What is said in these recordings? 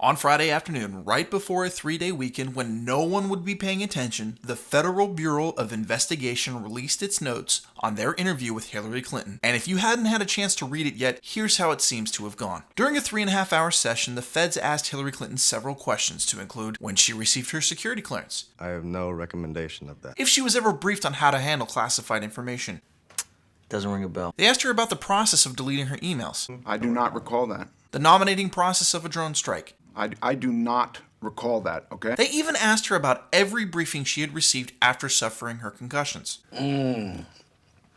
On Friday afternoon, right before a 3-day weekend when no one would be paying attention, the Federal Bureau of Investigation released its notes on their interview with Hillary Clinton. And if you hadn't had a chance to read it yet, here's how it seems to have gone. During a 3.5-hour session, the feds asked Hillary Clinton several questions to include when she received her security clearance. I have no recommendation of that. If she was ever briefed on how to handle classified information. Doesn't ring a bell. They asked her about the process of deleting her emails. I do not recall that. The nominating process of a drone strike. I do not recall that, okay? They even asked her about every briefing she had received after suffering her concussions. You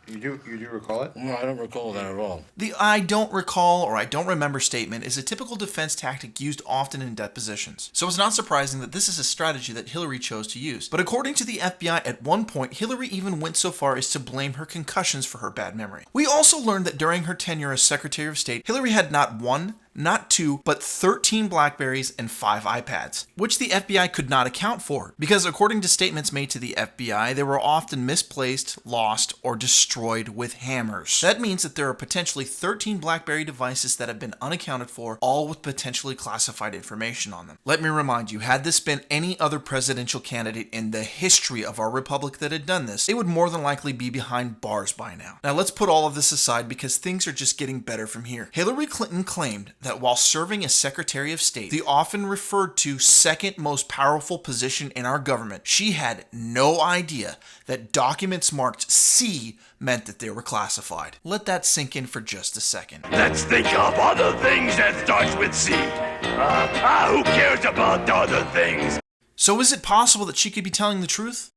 do recall it? No, I don't recall that at all. The I don't recall or I don't remember statement is a typical defense tactic used often in depositions. So it's not surprising that this is a strategy that Hillary chose to use. But according to the FBI, at one point, Hillary even went so far as to blame her concussions for her bad memory. We also learned that during her tenure as Secretary of State, Hillary had not one, not two, but 13 Blackberries and 5 iPads, which the FBI could not account for, because according to statements made to the FBI, they were often misplaced, lost, or destroyed with hammers. That means that there are potentially 13 Blackberry devices that have been unaccounted for, all with potentially classified information on them. Let me remind you, had this been any other presidential candidate in the history of our republic that had done this, they would more than likely be behind bars by now. Now let's put all of this aside because things are just getting better from here. Hillary Clinton claimed that while serving as Secretary of State, the often referred to second most powerful position in our government, she had no idea that documents marked C meant that they were classified. Let that sink in for just a second. Let's think of other things that starts with C. Who cares about other things? So is it possible that she could be telling the truth?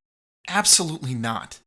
Absolutely not.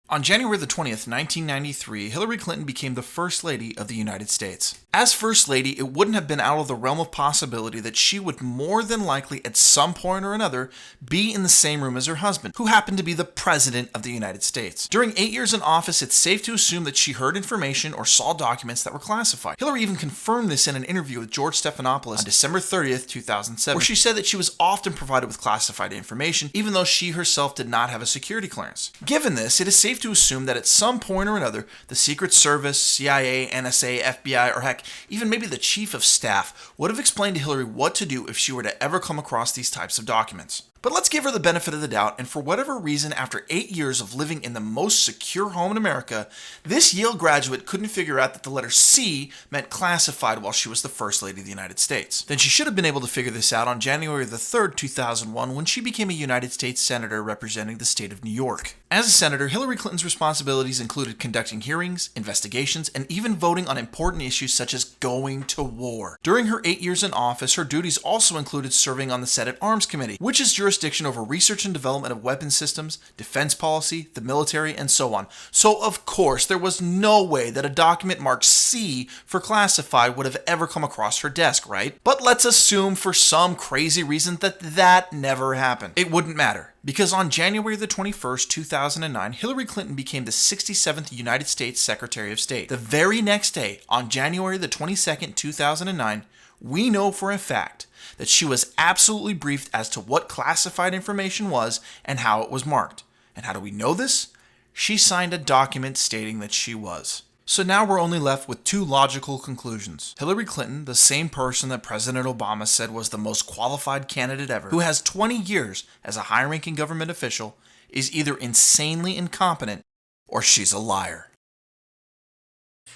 On January the 20th, 1993, Hillary Clinton became the First Lady of the United States. As First Lady, it wouldn't have been out of the realm of possibility that she would more than likely at some point or another be in the same room as her husband, who happened to be the President of the United States. During 8 years in office, it's safe to assume that she heard information or saw documents that were classified. Hillary even confirmed this in an interview with George Stephanopoulos on December 30th, 2007, where she said that she was often provided with classified information, even though she herself did not have a security clearance. Given this, it is safe to assume that at some point or another, the Secret Service, CIA, NSA, FBI, or heck, even maybe the Chief of Staff would have explained to Hillary what to do if she were to ever come across these types of documents. But let's give her the benefit of the doubt, and for whatever reason, after 8 years of living in the most secure home in America, this Yale graduate couldn't figure out that the letter C meant classified while she was the First Lady of the United States. Then she should have been able to figure this out on January the 3rd, 2001, when she became a United States Senator representing the state of New York. As a senator, Hillary Clinton's responsibilities included conducting hearings, investigations, and even voting on important issues such as going to war. During her 8 years in office, her duties also included serving on the Senate Arms Committee, which is jurisdiction over research and development of weapons systems, defense policy, the military, and so on. So of course, there was no way that a document marked C for classified would have ever come across her desk, right? But let's assume for some crazy reason that never happened. It wouldn't matter. Because on January the 21st, 2009, Hillary Clinton became the 67th United States Secretary of State. The very next day, on January the 22nd, 2009, we know for a fact that she was absolutely briefed as to what classified information was and how it was marked. And how do we know this? She signed a document stating that she was. So now we're only left with two logical conclusions. Hillary Clinton, the same person that President Obama said was the most qualified candidate ever, who has 20 years as a high-ranking government official, is either insanely incompetent or she's a liar.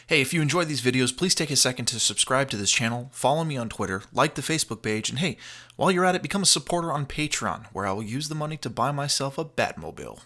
Hey, if you enjoyed these videos, please take a second to subscribe to this channel, follow me on Twitter, like the Facebook page, and hey, while you're at it, become a supporter on Patreon, where I will use the money to buy myself a Batmobile.